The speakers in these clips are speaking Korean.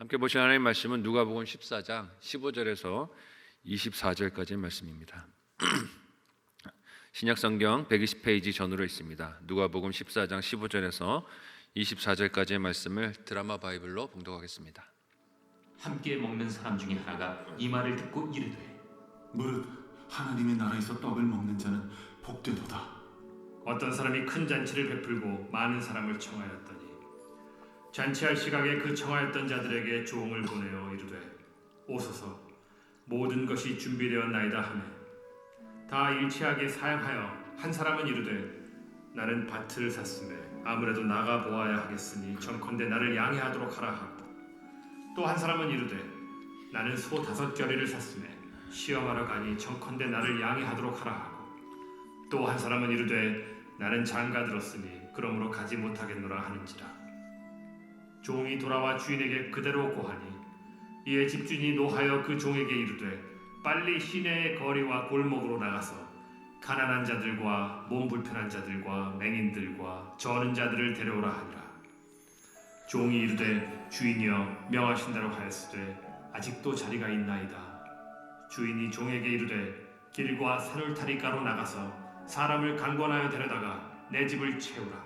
함께 보실 하나님의 말씀은 누가복음 14장 15절에서 24절까지의 말씀입니다. 신약성경 120페이지 전으로 있습니다. 누가복음 14장 15절에서 24절까지의 말씀을 드라마 바이블로 봉독하겠습니다. 함께 먹는 사람 중에 하나가 이 말을 듣고 이르되 무릇 하나님의 나라에서 떡을 먹는 자는 복되도다. 어떤 사람이 큰 잔치를 베풀고 많은 사람을 청하였더니 잔치할 시각에 그 청하였던 자들에게 조응을 보내어 이르되 오소서 모든 것이 준비되었나이다 하매 다 일치하게 사양하여 한 사람은 이르되 나는 밭을 샀으매 아무래도 나가 보아야 하겠으니 정컨대 나를 양해하도록 하라 하고 또 한 사람은 이르되 나는 소 5겨리를 샀으매 시험하러 가니 정컨대 나를 양해하도록 하라 하고 또 한 사람은 이르되 나는 장가 들었으니 그러므로 가지 못하겠노라 하는지라. 종이 돌아와 주인에게 그대로 고하니 이에 집주인이 노하여 그 종에게 이르되 빨리 시내의 거리와 골목으로 나가서 가난한 자들과 몸 불편한 자들과 맹인들과 저는 자들을 데려오라 하니라. 종이 이르되 주인이여 명하신 대로 하였으되 아직도 자리가 있나이다. 주인이 종에게 이르되 길과 산울타리가로 나가서 사람을 강권하여 데려다가 내 집을 채우라.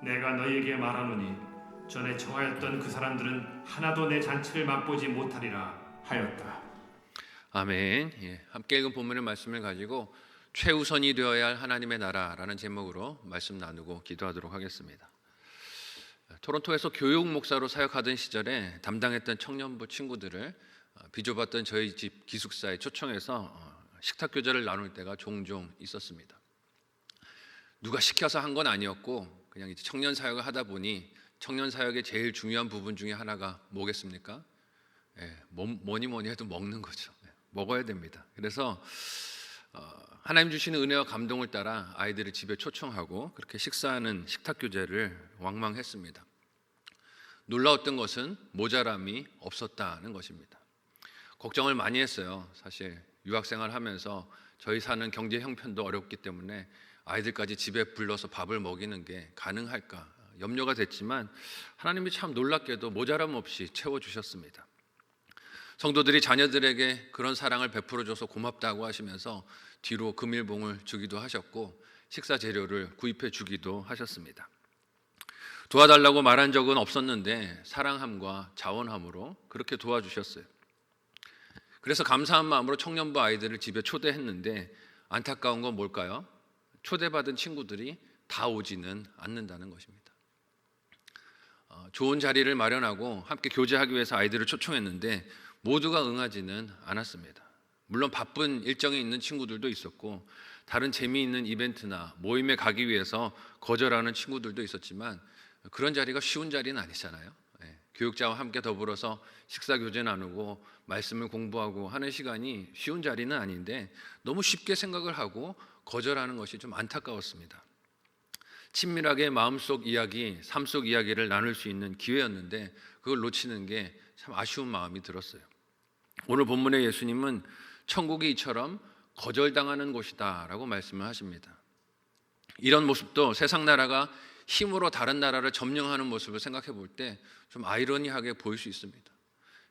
내가 너희에게 말하노니 전에 청하였던 그 사람들은 하나도 내 잔치를 맛보지 못하리라 하였다. 아멘. 함께 읽은 본문의 말씀을 가지고 최우선이 되어야 할 하나님의 나라라는 제목으로 말씀 나누고 기도하도록 하겠습니다. 토론토에서 교육 목사로 사역하던 시절에 담당했던 청년부 친구들을 비좁았던 저희 집 기숙사에 초청해서 식탁 교제를 나눌 때가 종종 있었습니다. 누가 시켜서 한 건 아니었고 그냥 이제 청년 사역을 하다 보니 청년 사역의 제일 중요한 부분 중에 하나가 뭐겠습니까? 뭐니 해도 먹는 거죠. 먹어야 됩니다. 그래서 하나님 주시는 은혜와 감동을 따라 아이들을 집에 초청하고 그렇게 식사하는 식탁 교제를 왕망했습니다. 놀라웠던 것은 모자람이 없었다는 것입니다. 걱정을 많이 했어요. 사실 유학생활 하면서 저희 사는 경제 형편도 어렵기 때문에 아이들까지 집에 불러서 밥을 먹이는 게 가능할까 염려가 됐지만 하나님이 참 놀랍게도 모자람 없이 채워주셨습니다. 성도들이 자녀들에게 그런 사랑을 베풀어줘서 고맙다고 하시면서 뒤로 금일봉을 주기도 하셨고 식사 재료를 구입해 주기도 하셨습니다. 도와달라고 말한 적은 없었는데 사랑함과 자원함으로 그렇게 도와주셨어요. 그래서 감사한 마음으로 청년부 아이들을 집에 초대했는데 안타까운 건 뭘까요? 초대받은 친구들이 다 오지는 않는다는 것입니다. 좋은 자리를 마련하고 함께 교제하기 위해서 아이들을 초청했는데 모두가 응하지는 않았습니다. 물론 바쁜 일정이 있는 친구들도 있었고 다른 재미있는 이벤트나 모임에 가기 위해서 거절하는 친구들도 있었지만 그런 자리가 쉬운 자리는 아니잖아요. 교육자와 함께 더불어서 식사 교제 나누고 말씀을 공부하고 하는 시간이 쉬운 자리는 아닌데 너무 쉽게 생각을 하고 거절하는 것이 좀 안타까웠습니다. 친밀하게 마음속 이야기, 삶속 이야기를 나눌 수 있는 기회였는데 그걸 놓치는 게 참 아쉬운 마음이 들었어요. 오늘 본문의 예수님은 천국이 이처럼 거절당하는 곳이다 라고 말씀을 하십니다. 이런 모습도 세상 나라가 힘으로 다른 나라를 점령하는 모습을 생각해 볼 때 좀 아이러니하게 보일 수 있습니다.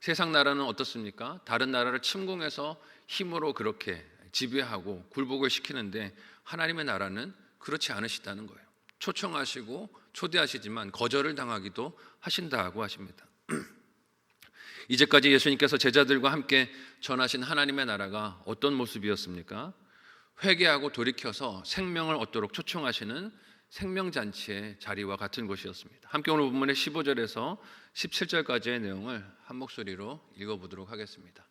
세상 나라는 어떻습니까? 다른 나라를 침공해서 힘으로 그렇게 지배하고 굴복을 시키는데 하나님의 나라는 그렇지 않으시다는 거예요. 초청하시고 초대하시지만 거절을 당하기도 하신다고 하십니다. 이제까지 예수님께서 제자들과 함께 전하신 하나님의 나라가 어떤 모습이었습니까? 회개하고 돌이켜서 생명을 얻도록 초청하시는 생명잔치의 자리와 같은 곳이었습니다. 함께 오늘 본문의 15절에서 17절까지의 내용을 한 목소리로 읽어보도록 하겠습니다.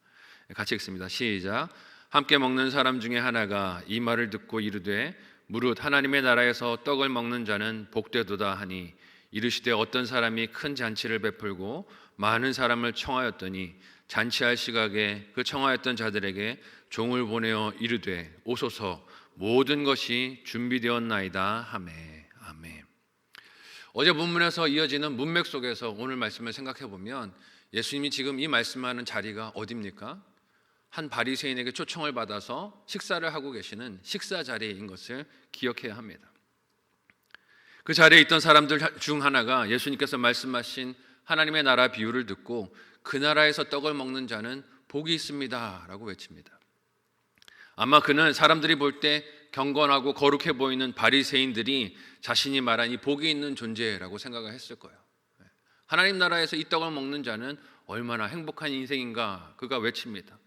같이 읽습니다. 시작. 함께 먹는 사람 중에 하나가 이 말을 듣고 이르되 무릇 하나님의 나라에서 떡을 먹는 자는 복되도다 하니 이르시되 어떤 사람이 큰 잔치를 베풀고 많은 사람을 청하였더니 잔치할 시각에 그 청하였던 자들에게 종을 보내어 이르되 오소서 모든 것이 준비되었나이다 하매. 아멘. 어제 본문에서 이어지는 문맥 속에서 오늘 말씀을 생각해 보면 예수님이 지금 이 말씀하는 자리가 어디입니까? 한 바리새인에게 초청을 받아서 식사를 하고 계시는 식사 자리인 것을 기억해야 합니다. 그 자리에 있던 사람들 중 하나가 예수님께서 말씀하신 하나님의 나라 비유를 듣고 그 나라에서 떡을 먹는 자는 복이 있습니다 라고 외칩니다. 아마 그는 사람들이 볼 때 경건하고 거룩해 보이는 바리새인들이 자신이 말한 이 복이 있는 존재라고 생각을 했을 거예요. 하나님 나라에서 이 떡을 먹는 자는 얼마나 행복한 인생인가 그가 외칩니다.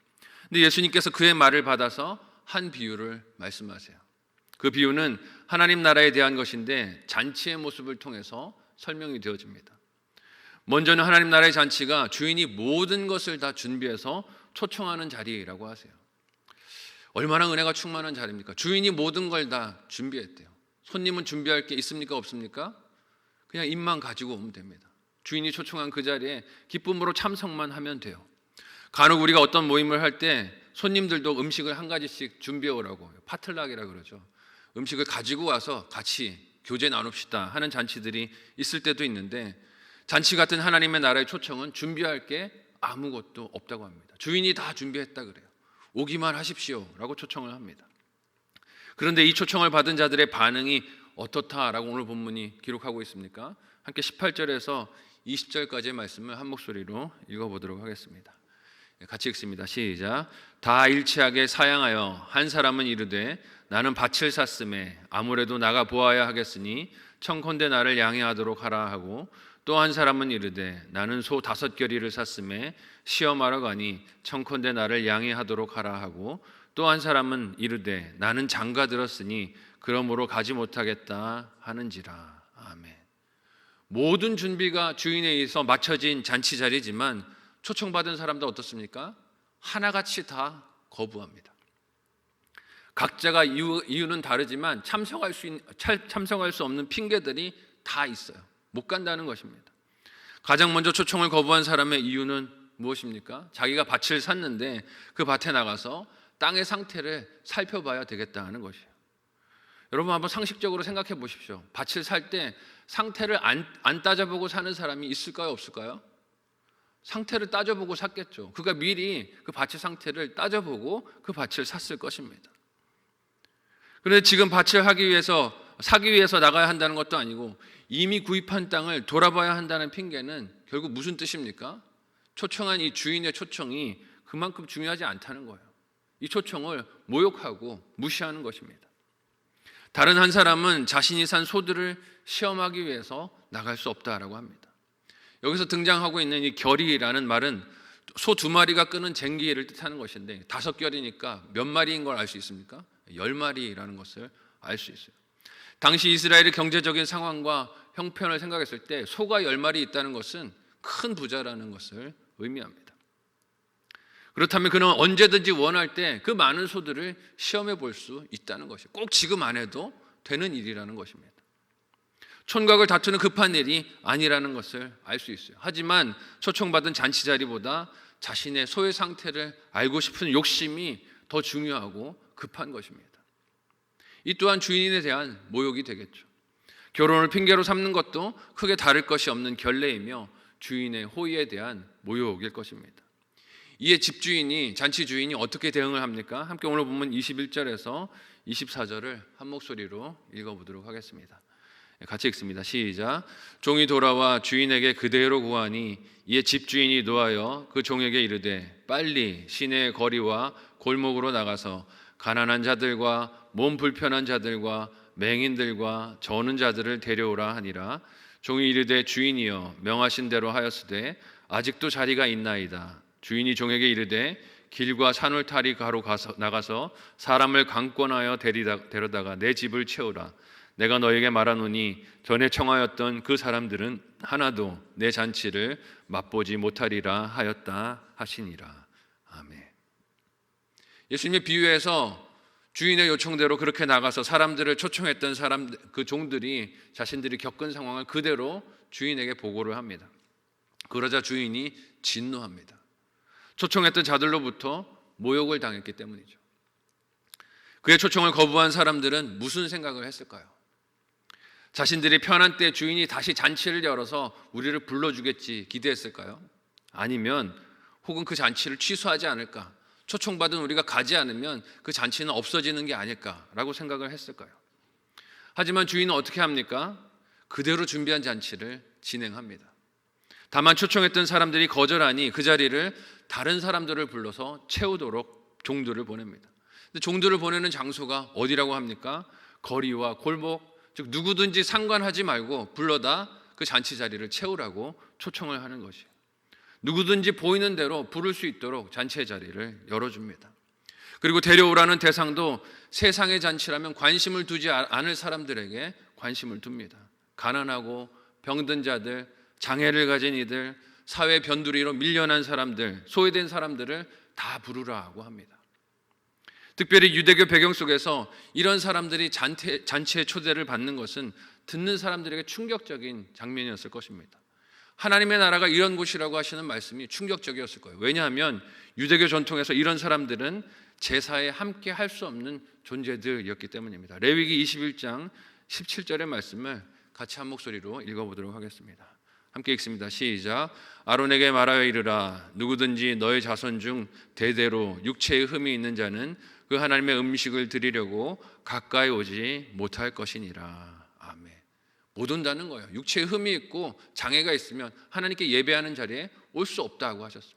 근데 예수님께서 그의 말을 받아서 한 비유를 말씀하세요. 그 비유는 하나님 나라에 대한 것인데 잔치의 모습을 통해서 설명이 되어집니다. 먼저는 하나님 나라의 잔치가 주인이 모든 것을 다 준비해서 초청하는 자리라고 하세요. 얼마나 은혜가 충만한 자리입니까? 주인이 모든 걸 다 준비했대요. 손님은 준비할 게 있습니까? 없습니까? 그냥 입만 가지고 오면 됩니다. 주인이 초청한 그 자리에 기쁨으로 참석만 하면 돼요. 간혹 우리가 어떤 모임을 할 때 손님들도 음식을 한 가지씩 준비해 오라고, 파틀락이라 그러죠. 음식을 가지고 와서 같이 교제 나눕시다 하는 잔치들이 있을 때도 있는데, 잔치 같은 하나님의 나라의 초청은 준비할 게 아무것도 없다고 합니다. 주인이 다 준비했다 그래요. 오기만 하십시오 라고 초청을 합니다. 그런데 이 초청을 받은 자들의 반응이 어떻다라고 오늘 본문이 기록하고 있습니까? 함께 18절에서 20절까지의 말씀을 한 목소리로 읽어보도록 하겠습니다. 같이 읽습니다. 시작. 다 일치하게 사양하여 한 사람은 이르되 나는 밭을 샀음에 아무래도 나가 보아야 하겠으니 청컨대 나를 양해하도록 하라 하고, 또 한 사람은 이르되 나는 소 5겨리를 샀음에 시험하러 가니 청컨대 나를 양해하도록 하라 하고, 또 한 사람은 이르되 나는 장가 들었으니 그러므로 가지 못하겠다 하는지라. 아멘. 모든 준비가 주인에 의해서 맞춰진 잔치 자리지만 초청받은 사람도 어떻습니까? 하나같이 다 거부합니다. 각자가 이유는 다르지만 참석할 수 없는 핑계들이 다 있어요. 못 간다는 것입니다. 가장 먼저 초청을 거부한 사람의 이유는 무엇입니까? 자기가 밭을 샀는데 그 밭에 나가서 땅의 상태를 살펴봐야 되겠다 하는 것이에요. 여러분 한번 상식적으로 생각해 보십시오. 밭을 살 때 상태를 안 따져보고 사는 사람이 있을까요? 없을까요? 상태를 따져보고 샀겠죠. 그가 미리 그 밭의 상태를 따져보고 그 밭을 샀을 것입니다. 그런데 지금 밭을 사기 위해서 나가야 한다는 것도 아니고 이미 구입한 땅을 돌아봐야 한다는 핑계는 결국 무슨 뜻입니까? 초청한 이 주인의 초청이 그만큼 중요하지 않다는 거예요. 이 초청을 모욕하고 무시하는 것입니다. 다른 한 사람은 자신이 산 소들을 시험하기 위해서 나갈 수 없다라고 합니다. 여기서 등장하고 있는 이 결이라는 말은 소 2마리가 끄는 쟁기를 뜻하는 것인데 5결이니까 몇 마리인 걸 알 수 있습니까? 10마리라는 것을 알 수 있어요. 당시 이스라엘의 경제적인 상황과 형편을 생각했을 때 소가 10마리 있다는 것은 큰 부자라는 것을 의미합니다. 그렇다면 그는 언제든지 원할 때 그 많은 소들을 시험해 볼 수 있다는 것이에요. 꼭 지금 안 해도 되는 일이라는 것입니다. 촌각을 다투는 급한 일이 아니라는 것을 알 수 있어요. 하지만 초청받은 잔치 자리보다 자신의 소의 상태를 알고 싶은 욕심이 더 중요하고 급한 것입니다. 이 또한 주인에 대한 모욕이 되겠죠. 결혼을 핑계로 삼는 것도 크게 다를 것이 없는 결례이며 주인의 호의에 대한 모욕일 것입니다. 이에 집주인이, 잔치 주인이 어떻게 대응을 합니까? 함께 오늘 보면 21절에서 24절을 한 목소리로 읽어보도록 하겠습니다. 같이 읽습니다. 시작. 종이 돌아와 주인에게 그대로 구하니 이에 집주인이 노하여 그 종에게 이르되 빨리 시내의 거리와 골목으로 나가서 가난한 자들과 몸 불편한 자들과 맹인들과 저는 자들을 데려오라 하니라. 종이 이르되 주인이여 명하신 대로 하였으되 아직도 자리가 있나이다. 주인이 종에게 이르되 길과 산울타리 가로 나가서 사람을 강권하여 데려다가 내 집을 채우라. 내가 너에게 말하노니 전에 청하였던 그 사람들은 하나도 내 잔치를 맛보지 못하리라 하였다 하시니라. 아멘. 예수님의 비유에서 주인의 요청대로 그렇게 나가서 사람들을 초청했던 그 종들이 자신들이 겪은 상황을 그대로 주인에게 보고를 합니다. 그러자 주인이 진노합니다. 초청했던 자들로부터 모욕을 당했기 때문이죠. 그의 초청을 거부한 사람들은 무슨 생각을 했을까요? 자신들이 편한 때 주인이 다시 잔치를 열어서 우리를 불러주겠지 기대했을까요? 아니면 혹은 그 잔치를 취소하지 않을까? 초청받은 우리가 가지 않으면 그 잔치는 없어지는 게 아닐까라고 생각을 했을까요? 하지만 주인은 어떻게 합니까? 그대로 준비한 잔치를 진행합니다. 다만 초청했던 사람들이 거절하니 그 자리를 다른 사람들을 불러서 채우도록 종들을 보냅니다. 근데 종들을 보내는 장소가 어디라고 합니까? 거리와 골목, 즉 누구든지 상관하지 말고 불러다 그 잔치 자리를 채우라고 초청을 하는 것이에요. 누구든지 보이는 대로 부를 수 있도록 잔치의 자리를 열어줍니다. 그리고 데려오라는 대상도 세상의 잔치라면 관심을 두지 않을 사람들에게 관심을 둡니다. 가난하고 병든 자들, 장애를 가진 이들, 사회 변두리로 밀려난 사람들, 소외된 사람들을 다 부르라고 합니다. 특별히 유대교 배경 속에서 이런 사람들이 잔치의 초대를 받는 것은 듣는 사람들에게 충격적인 장면이었을 것입니다. 하나님의 나라가 이런 곳이라고 하시는 말씀이 충격적이었을 거예요. 왜냐하면 유대교 전통에서 이런 사람들은 제사에 함께 할 수 없는 존재들이었기 때문입니다. 레위기 21장 17절의 말씀을 같이 한 목소리로 읽어보도록 하겠습니다. 함께 읽습니다. 시작. 아론에게 말하여 이르라. 누구든지 너의 자손 중 대대로 육체의 흠이 있는 자는 그 하나님의 음식을 드리려고 가까이 오지 못할 것이니라. 아멘. 못 온다는 거예요. 육체의 흠이 있고 장애가 있으면 하나님께 예배하는 자리에 올 수 없다고 하셨습니다.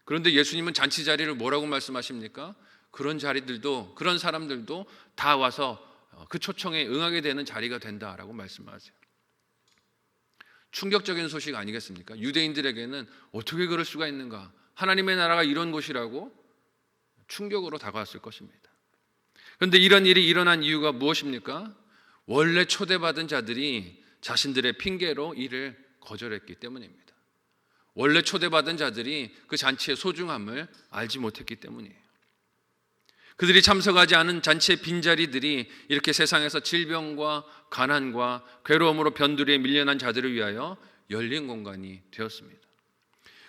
그런데 예수님은 잔치 자리를 뭐라고 말씀하십니까? 그런 자리들도, 그런 사람들도 다 와서 그 초청에 응하게 되는 자리가 된다라고 말씀하세요. 충격적인 소식 아니겠습니까? 유대인들에게는 어떻게 그럴 수가 있는가? 하나님의 나라가 이런 곳이라고 충격으로 다가왔을 것입니다. 그런데 이런 일이 일어난 이유가 무엇입니까? 원래 초대받은 자들이 자신들의 핑계로 이를 거절했기 때문입니다. 원래 초대받은 자들이 그 잔치의 소중함을 알지 못했기 때문이에요. 그들이 참석하지 않은 잔치의 빈자리들이 이렇게 세상에서 질병과 가난과 괴로움으로 변두리에 밀려난 자들을 위하여 열린 공간이 되었습니다.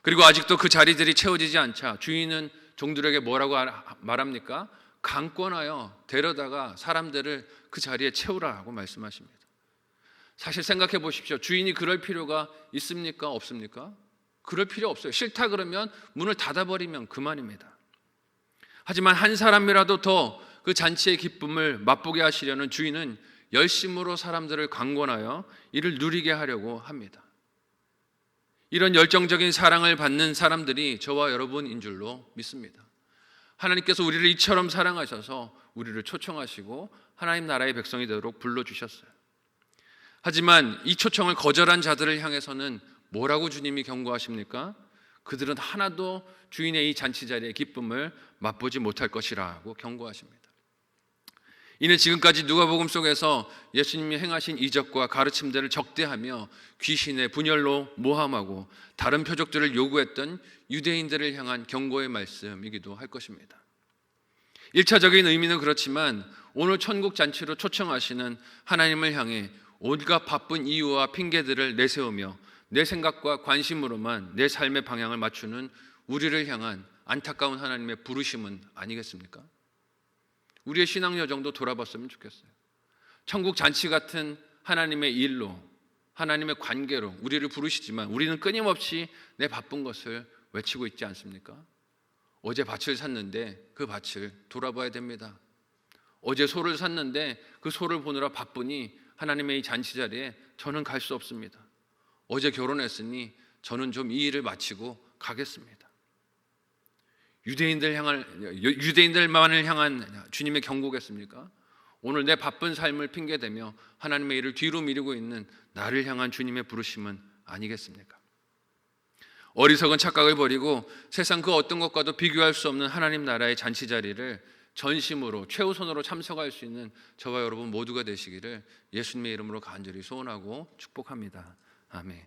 그리고 아직도 그 자리들이 채워지지 않자 주인은 종들에게 뭐라고 말합니까? 강권하여 데려다가 사람들을 그 자리에 채우라고 말씀하십니다. 사실 생각해 보십시오. 주인이 그럴 필요가 있습니까? 없습니까? 그럴 필요 없어요. 싫다 그러면 문을 닫아버리면 그만입니다. 하지만 한 사람이라도 더 그 잔치의 기쁨을 맛보게 하시려는 주인은 열심으로 사람들을 강권하여 이를 누리게 하려고 합니다. 이런 열정적인 사랑을 받는 사람들이 저와 여러분인 줄로 믿습니다. 하나님께서 우리를 이처럼 사랑하셔서 우리를 초청하시고 하나님 나라의 백성이 되도록 불러주셨어요. 하지만 이 초청을 거절한 자들을 향해서는 뭐라고 주님이 경고하십니까? 그들은 하나도 주인의 이 잔치 자리의 기쁨을 맛보지 못할 것이라고 경고하십니다. 이는 지금까지 누가복음 속에서 예수님이 행하신 이적과 가르침들을 적대하며 귀신의 분열로 모함하고 다른 표적들을 요구했던 유대인들을 향한 경고의 말씀이기도 할 것입니다. 1차적인 의미는 그렇지만 오늘 천국 잔치로 초청하시는 하나님을 향해 온갖 바쁜 이유와 핑계들을 내세우며 내 생각과 관심으로만 내 삶의 방향을 맞추는 우리를 향한 안타까운 하나님의 부르심은 아니겠습니까? 우리의 신앙 여정도 돌아봤으면 좋겠어요. 천국 잔치 같은 하나님의 일로, 하나님의 관계로 우리를 부르시지만 우리는 끊임없이 내 바쁜 것을 외치고 있지 않습니까? 어제 밭을 샀는데 그 밭을 돌아봐야 됩니다. 어제 소를 샀는데 그 소를 보느라 바쁘니 하나님의 이 잔치 자리에 저는 갈 수 없습니다. 어제 결혼했으니 저는 좀 이 일을 마치고 가겠습니다. 유대인들만을 향한 주님의 경고겠습니까? 오늘 내 바쁜 삶을 핑계대며 하나님의 일을 뒤로 미루고 있는 나를 향한 주님의 부르심은 아니겠습니까? 어리석은 착각을 버리고 세상 그 어떤 것과도 비교할 수 없는 하나님 나라의 잔치 자리를 전심으로 최우선으로 참석할 수 있는 저와 여러분 모두가 되시기를 예수님의 이름으로 간절히 소원하고 축복합니다. 아멘.